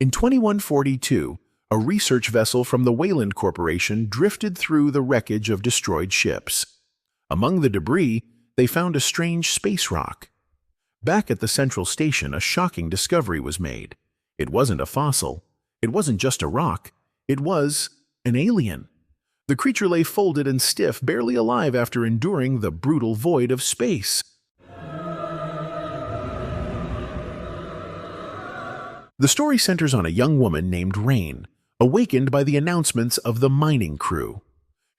In 2142, a research vessel from the Weyland Corporation drifted through the wreckage of destroyed ships. Among the debris, they found a strange space rock. Back at the central station, a shocking discovery was made. It wasn't a fossil. It wasn't just a rock. It was an alien. The creature lay folded and stiff, barely alive after enduring the brutal void of space. The story centers on a young woman named Rain, awakened by the announcements of the mining crew.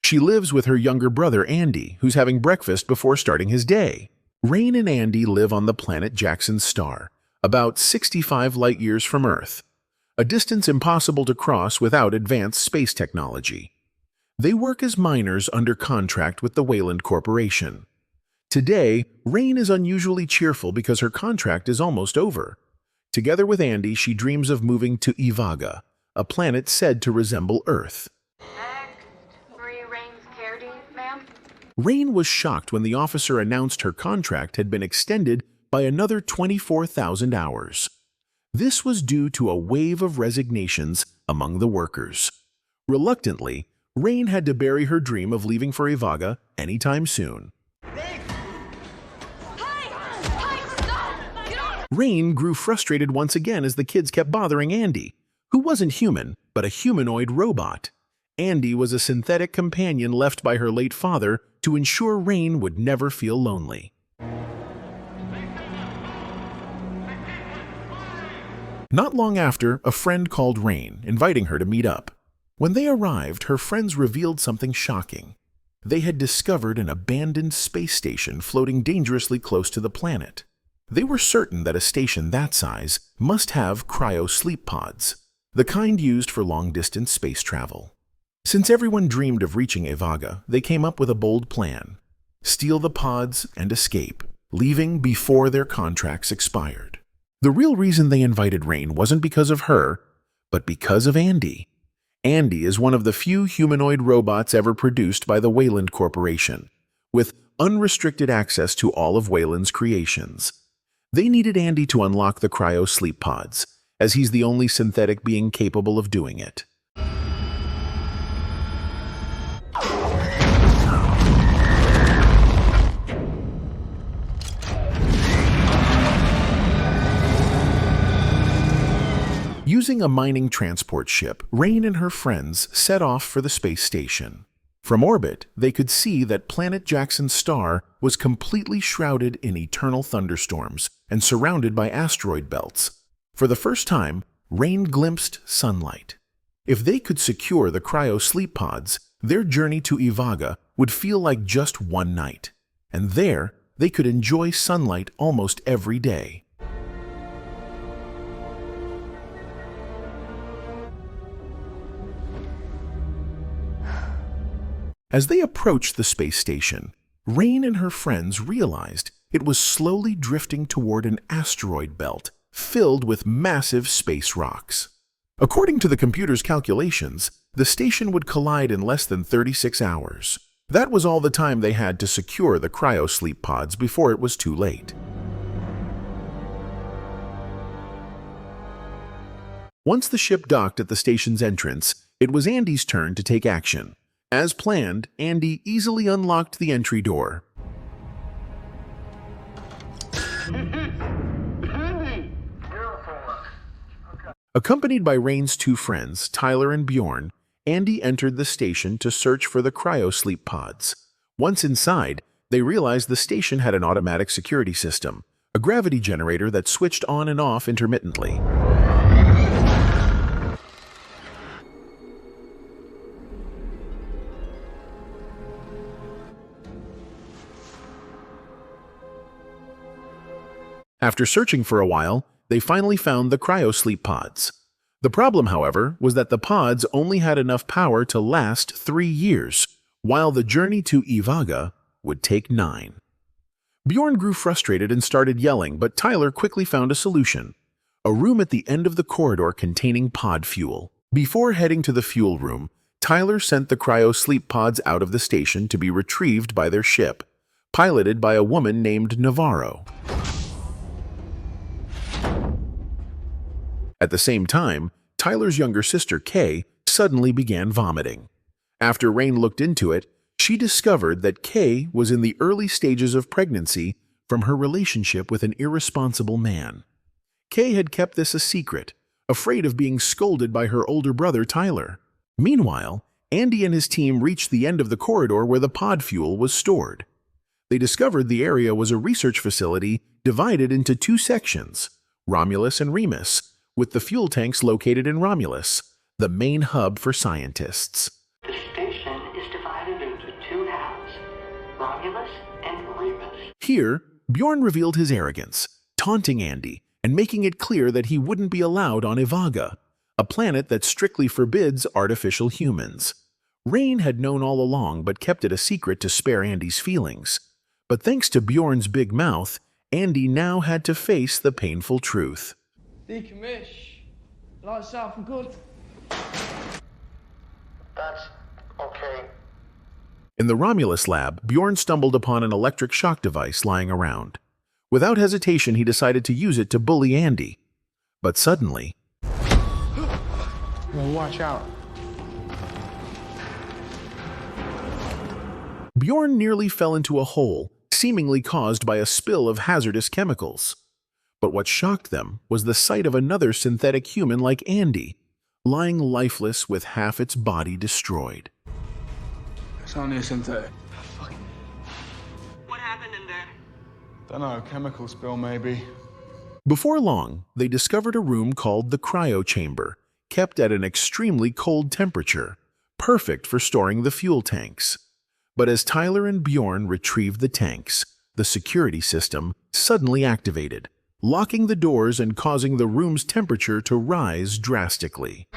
She lives with her younger brother Andy, who's having breakfast before starting his day. Rain and Andy live on the planet Jackson's star, about 65 light-years from Earth, a distance impossible to cross without advanced space technology. They work as miners under contract with the Weyland Corporation. Today, Rain is unusually cheerful because her contract is almost over. Together with Andy, she dreams of moving to Ivaga, a planet said to resemble Earth. Carradine, ma'am? Rain was shocked when the officer announced her contract had been extended by another 24,000 hours. This was due to a wave of resignations among the workers. Reluctantly, Rain had to bury her dream of leaving for Ivaga anytime soon. Rain grew frustrated once again as the kids kept bothering Andy, who wasn't human, but a humanoid robot. Andy was a synthetic companion left by her late father to ensure Rain would never feel lonely. Not long after, a friend called Rain, inviting her to meet up. When they arrived, her friends revealed something shocking. They had discovered an abandoned space station floating dangerously close to the planet. They were certain that a station that size must have cryo sleep pods, the kind used for long-distance space travel. Since everyone dreamed of reaching Ivaga, they came up with a bold plan: steal the pods and escape, leaving before their contracts expired. The real reason they invited Rain wasn't because of her, but because of Andy. Andy is one of the few humanoid robots ever produced by the Weyland Corporation, with unrestricted access to all of Weyland's creations. They needed Andy to unlock the cryo sleep pods, as he's the only synthetic being capable of doing it. Using a mining transport ship, Rain and her friends set off for the space station. From orbit, they could see that planet Jackson's star was completely shrouded in eternal thunderstorms and surrounded by asteroid belts. For the first time, Rain glimpsed sunlight. If they could secure the cryo sleep pods, their journey to Ivaga would feel like just one night. And there, they could enjoy sunlight almost every day. As they approached the space station, Rain and her friends realized it was slowly drifting toward an asteroid belt filled with massive space rocks. According to the computer's calculations, the station would collide in less than 36 hours. That was all the time they had to secure the cryo sleep pods before it was too late. Once the ship docked at the station's entrance, it was Andy's turn to take action. As planned, Andy easily unlocked the entry door. Accompanied by Rain's two friends, Tyler and Bjorn, Andy entered the station to search for the cryo sleep pods. Once inside, they realized the station had an automatic security system, a gravity generator that switched on and off intermittently. After searching for a while, they finally found the cryo sleep pods. The problem, however, was that the pods only had enough power to last 3 years, while the journey to Ivaga would take 9. Bjorn grew frustrated and started yelling, but Tyler quickly found a solution: a room at the end of the corridor containing pod fuel. Before heading to the fuel room, Tyler sent the cryo sleep pods out of the station to be retrieved by their ship, piloted by a woman named Navarro. At the same time, Tyler's younger sister, Kay, suddenly began vomiting. After Rain looked into it, she discovered that Kay was in the early stages of pregnancy from her relationship with an irresponsible man. Kay had kept this a secret, afraid of being scolded by her older brother, Tyler. Meanwhile, Andy and his team reached the end of the corridor where the pod fuel was stored. They discovered the area was a research facility divided into two sections, Romulus and Remus, with the fuel tanks located in Romulus, the main hub for scientists. The station is divided into two halves, Romulus and Remus. Here, Bjorn revealed his arrogance, taunting Andy and making it clear that he wouldn't be allowed on Ivaga, a planet that strictly forbids artificial humans. Rain had known all along but kept it a secret to spare Andy's feelings. But thanks to Bjorn's big mouth, Andy now had to face the painful truth. Decommish. Lights out for good. That's okay. In the Romulus lab, Bjorn stumbled upon an electric shock device lying around. Without hesitation, he decided to use it to bully Andy. But suddenly... Well, watch out. Bjorn nearly fell into a hole, seemingly caused by a spill of hazardous chemicals. But what shocked them was the sight of another synthetic human like Andy, lying lifeless with half its body destroyed. It's only a synthetic. What happened in there? Dunno, chemical spill maybe. Before long, they discovered a room called the Cryo chamber, kept at an extremely cold temperature, perfect for storing the fuel tanks. But as Tyler and Bjorn retrieved the tanks, the security system suddenly activated, locking the doors and causing the room's temperature to rise drastically.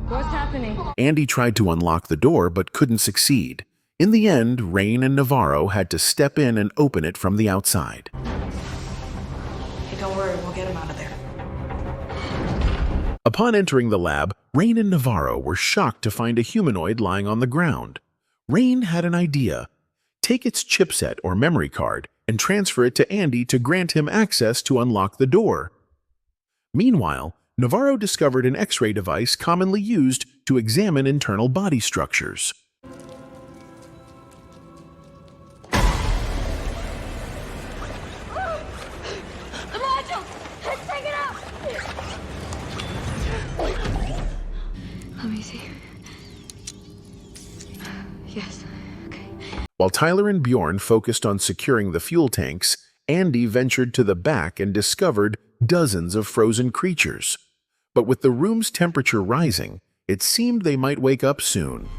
What's happening? Andy tried to unlock the door but couldn't succeed. In the end, Rain and Navarro had to step in and open it from the outside. Hey, don't worry, we'll get him out of there. Upon entering the lab, Rain and Navarro were shocked to find a humanoid lying on the ground. Rain had an idea. Take its chipset or memory card and transfer it to Andy to grant him access to unlock the door. Meanwhile, Navarro discovered an X-ray device commonly used to examine internal body structures. Let me see. Yes, okay. While Tyler and Bjorn focused on securing the fuel tanks, Andy ventured to the back and discovered dozens of frozen creatures. But with the room's temperature rising, it seemed they might wake up soon.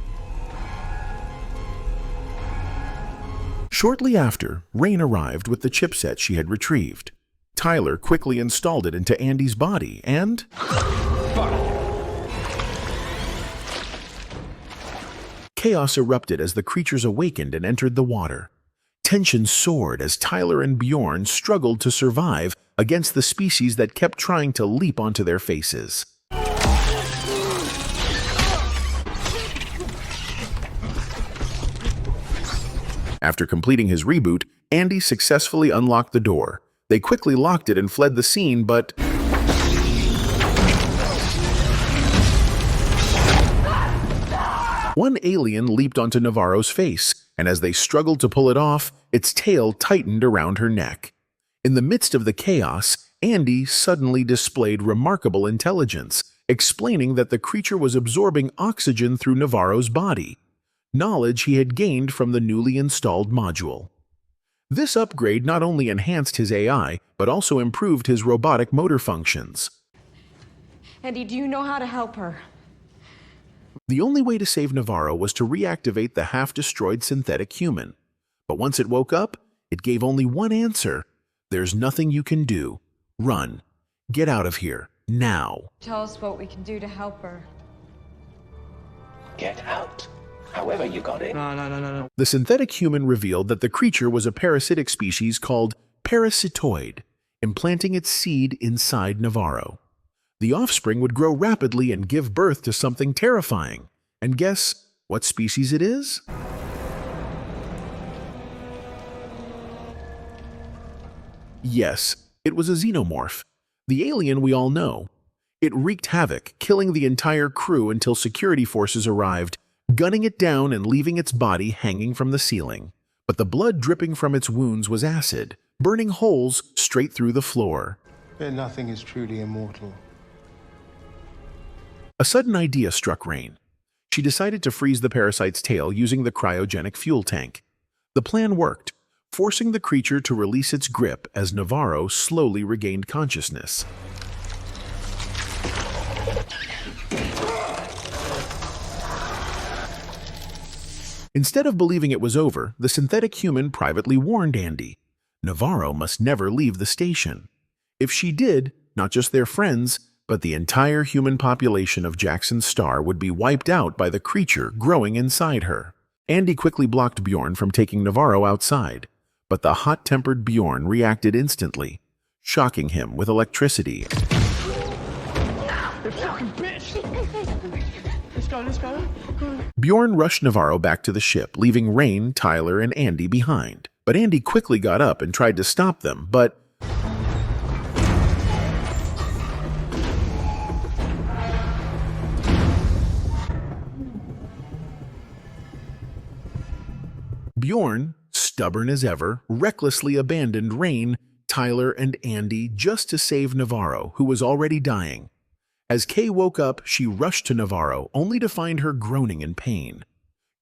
Shortly after, Rain arrived with the chipset she had retrieved. Tyler quickly installed it into Andy's body and... Chaos erupted as the creatures awakened and entered the water. Tension soared as Tyler and Bjorn struggled to survive against the species that kept trying to leap onto their faces. After completing his reboot, Andy successfully unlocked the door. They quickly locked it and fled the scene, but... One alien leaped onto Navarro's face, and as they struggled to pull it off, its tail tightened around her neck. In the midst of the chaos, Andy suddenly displayed remarkable intelligence, explaining that the creature was absorbing oxygen through Navarro's body, knowledge he had gained from the newly installed module. This upgrade not only enhanced his AI, but also improved his robotic motor functions. Andy, do you know how to help her? The only way to save Navarro was to reactivate the half-destroyed synthetic human. But once it woke up, it gave only one answer. There's nothing you can do. Run. Get out of here. Now. Tell us what we can do to help her. Get out. However you got in. No. The synthetic human revealed that the creature was a parasitic species called parasitoid, implanting its seed inside Navarro. The offspring would grow rapidly and give birth to something terrifying. And guess what species it is? Yes, It was a xenomorph, the alien we all know. It wreaked havoc, killing the entire crew until security forces arrived, gunning it down and leaving its body hanging from the ceiling. But the blood dripping from its wounds was acid, burning holes straight through the floor. Yet nothing is truly immortal. A sudden idea struck Rain. She decided to freeze the parasite's tail using the cryogenic fuel tank. The plan worked, forcing the creature to release its grip as Navarro slowly regained consciousness. Instead of believing it was over, the synthetic human privately warned Andy. Navarro must never leave the station. If she did, not just their friends, but the entire human population of Jackson's star would be wiped out by the creature growing inside her. Andy quickly blocked Bjorn from taking Navarro outside, but the hot-tempered Bjorn reacted instantly, shocking him with electricity. You fucking bitch! Let's go. Bjorn rushed Navarro back to the ship, leaving Rain, Tyler, and Andy behind. But Andy quickly got up and tried to stop them, but Bjorn, stubborn as ever, recklessly abandoned Rain, Tyler, and Andy just to save Navarro, who was already dying. As Kay woke up, she rushed to Navarro, only to find her groaning in pain.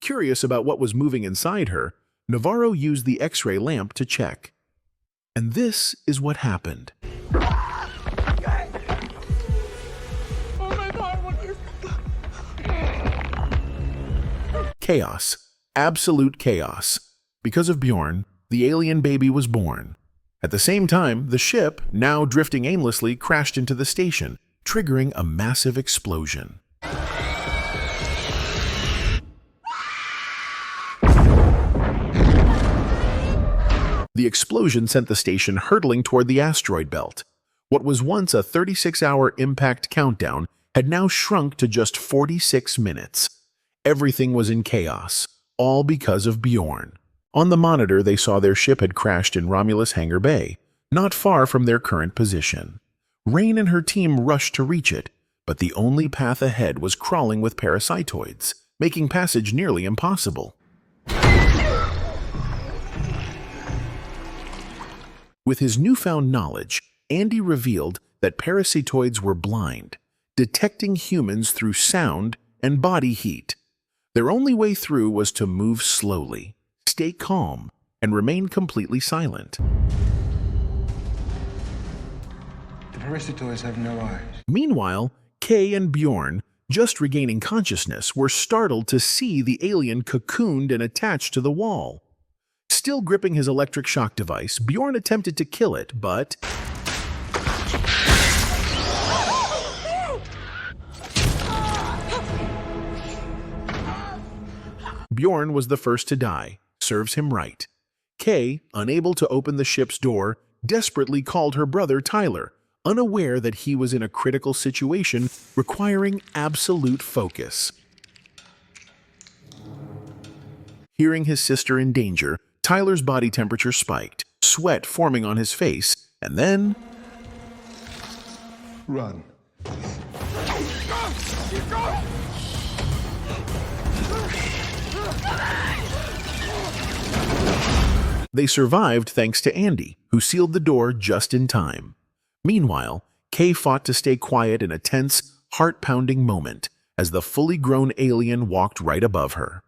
Curious about what was moving inside her, Navarro used the X-ray lamp to check. And this is what happened. Chaos. Absolute chaos. Because of Bjorn, the alien baby was born. At the same time, the ship, now drifting aimlessly, crashed into the station, triggering a massive explosion. The explosion sent the station hurtling toward the asteroid belt. What was once a 36-hour impact countdown had now shrunk to just 46 minutes. Everything was in chaos, all because of Bjorn. On the monitor, they saw their ship had crashed in Romulus Hangar Bay, not far from their current position. Rain and her team rushed to reach it, but the only path ahead was crawling with parasitoids, making passage nearly impossible. With his newfound knowledge, Andy revealed that parasitoids were blind, detecting humans through sound and body heat. Their only way through was to move slowly, stay calm, and remain completely silent. The parasitoids have no eyes. Meanwhile, Kay and Bjorn, just regaining consciousness, were startled to see the alien cocooned and attached to the wall. Still gripping his electric shock device, Bjorn attempted to kill it, but Bjorn was the first to die. Serves him right. Kay, unable to open the ship's door, desperately called her brother Tyler, unaware that he was in a critical situation requiring absolute focus. Hearing his sister in danger, Tyler's body temperature spiked, sweat forming on his face, and then Run. they survived thanks to Andy, who sealed the door just in time. Meanwhile, Kay fought to stay quiet in a tense, heart-pounding moment as the fully grown alien walked right above her.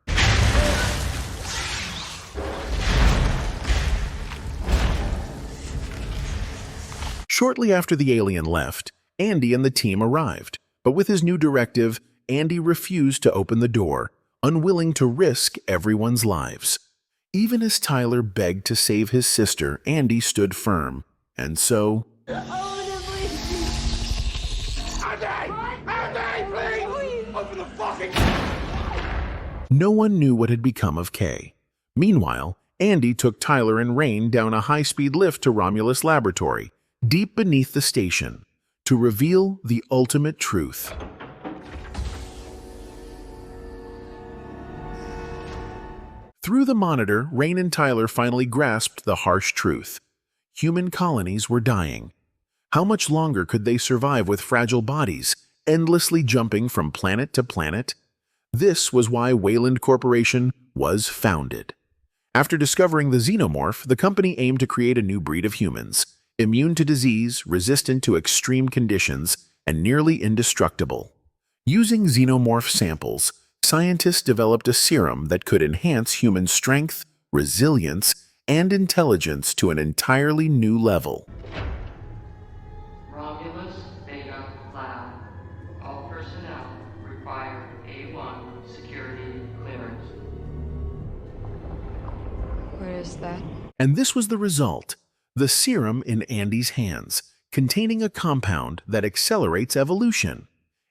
Shortly after the alien left, Andy and the team arrived, but with his new directive, Andy refused to open the door, unwilling to risk everyone's lives. Even as Tyler begged to save his sister, Andy stood firm, and so no one knew what had become of Kay. Meanwhile, Andy took Tyler and Rain down a high-speed lift to Romulus Laboratory, deep beneath the station, to reveal the ultimate truth. Through the monitor, Rain and Tyler finally grasped the harsh truth. human colonies were dying. How much longer could they survive with fragile bodies, endlessly jumping from planet to planet? This was why Weyland Corporation was founded. After discovering the Xenomorph, the company aimed to create a new breed of humans, immune to disease, resistant to extreme conditions, and nearly indestructible. Using Xenomorph samples, scientists developed a serum that could enhance human strength, resilience, and intelligence to an entirely new level. Romulus Beta Lab. All personnel require A1 security clearance. What is that? And this was the result, the serum in Andy's hands, containing a compound that accelerates evolution.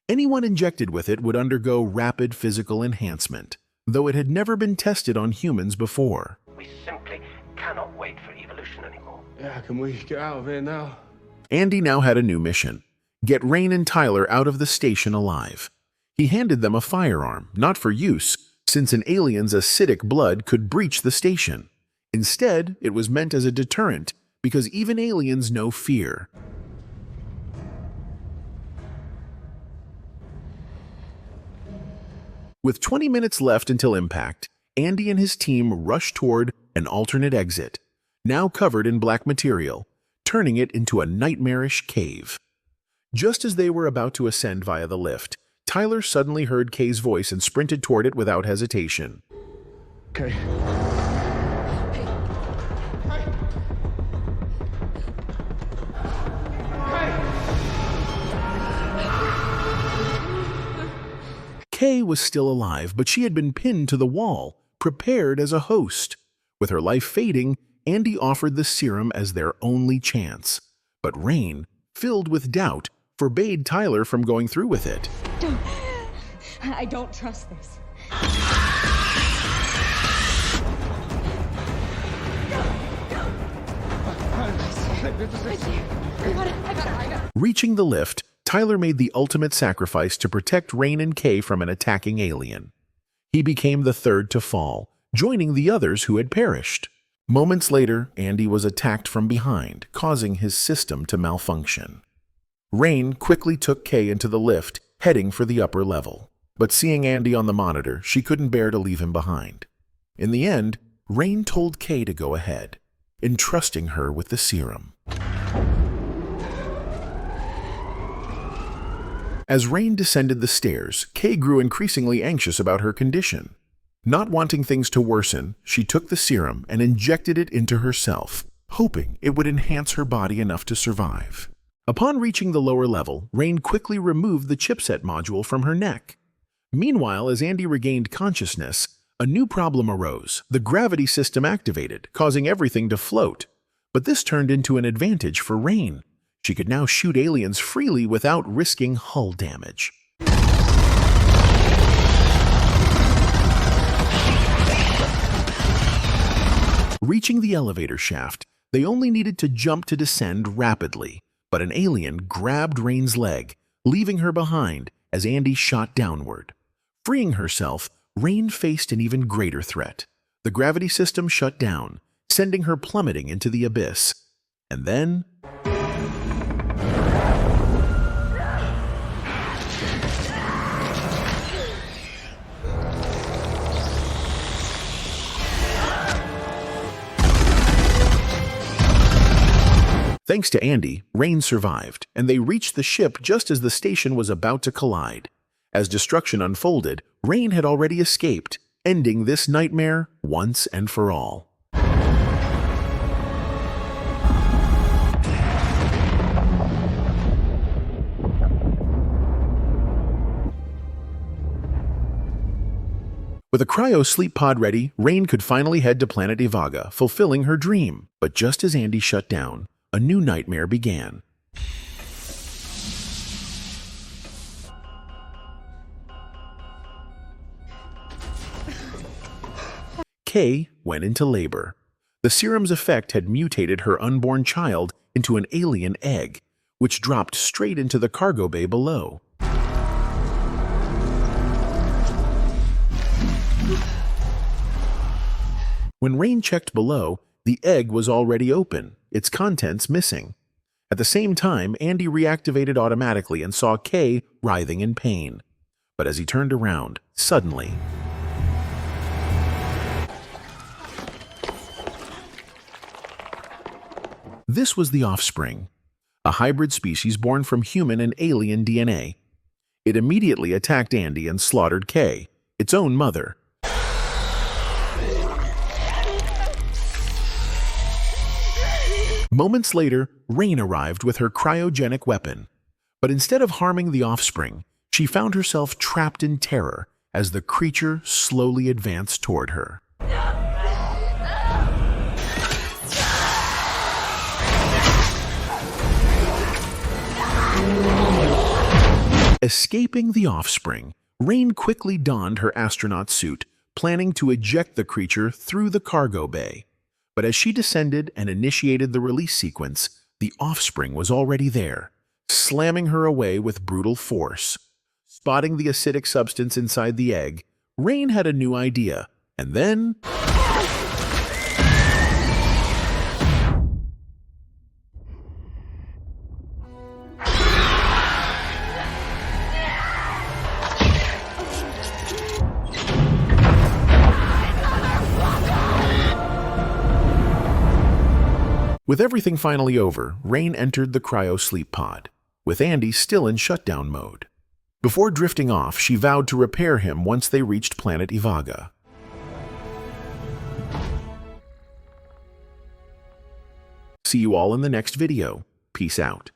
Anyone injected with it would undergo rapid physical enhancement, though it had never been tested on humans before. We simply cannot wait for evolution anymore. Yeah, can we get out of here now? Andy now had a new mission: get Rain and Tyler out of the station alive. He handed them a firearm, not for use, since an alien's acidic blood could breach the station. Instead, it was meant as a deterrent, because even aliens know fear. With 20 minutes left until impact, Andy and his team rushed toward an alternate exit, now covered in black material, turning it into a nightmarish cave. Just as they were about to ascend via the lift, Tyler suddenly heard Kay's voice and sprinted toward it without hesitation. Okay. Kay was still alive, but she had been pinned to the wall, prepared as a host. With her life fading, Andy offered the serum as their only chance. But Rain, filled with doubt, forbade Tyler from going through with it. I don't trust this. Reaching the lift, Tyler made the ultimate sacrifice to protect Rain and Kay from an attacking alien. He became the third to fall, joining the others who had perished. Moments later, Andy was attacked from behind, causing his system to malfunction. Rain quickly took Kay into the lift, heading for the upper level. But seeing Andy on the monitor, she couldn't bear to leave him behind. In the end, Rain told Kay to go ahead, entrusting her with the serum. As Rain descended the stairs, Kay grew increasingly anxious about her condition. Not wanting things to worsen, she took the serum and injected it into herself, hoping it would enhance her body enough to survive. Upon reaching the lower level, Rain quickly removed the chipset module from her neck. Meanwhile, as Andy regained consciousness, a new problem arose. The gravity system activated, causing everything to float. But this turned into an advantage for Rain. She could now shoot aliens freely without risking hull damage. Reaching the elevator shaft, they only needed to jump to descend rapidly, but an alien grabbed Rain's leg, leaving her behind as Andy shot downward. Freeing herself, Rain faced an even greater threat. The gravity system shut down, sending her plummeting into the abyss. And then... Thanks to Andy, Rain survived, and they reached the ship just as the station was about to collide. As destruction unfolded, Rain had already escaped, ending this nightmare once and for all. With a cryo sleep pod ready, Rain could finally head to planet Ivaga, fulfilling her dream. But just as Andy shut down, a new nightmare began. Kay went into labor. The serum's effect had mutated her unborn child into an alien egg, which dropped straight into the cargo bay below. When Rain checked below, The egg was already open, its contents missing. At the same time, Andy reactivated automatically and saw Kay writhing in pain. But as he turned around, suddenly, this was the offspring, a hybrid species born from human and alien DNA. It immediately attacked Andy and slaughtered Kay, its own mother. Moments later, Rain arrived with her cryogenic weapon. But instead of harming the offspring, she found herself trapped in terror as the creature slowly advanced toward her. Escaping the offspring, Rain quickly donned her astronaut suit, planning to eject the creature through the cargo bay. But as she descended and initiated the release sequence, the offspring was already there, slamming her away with brutal force. Spotting the acidic substance inside the egg, Rain had a new idea, and then... With everything finally over, Rain entered the cryo sleep pod, with Andy still in shutdown mode. Before drifting off, she vowed to repair him once they reached planet Ivaga. See you all in the next video. Peace out.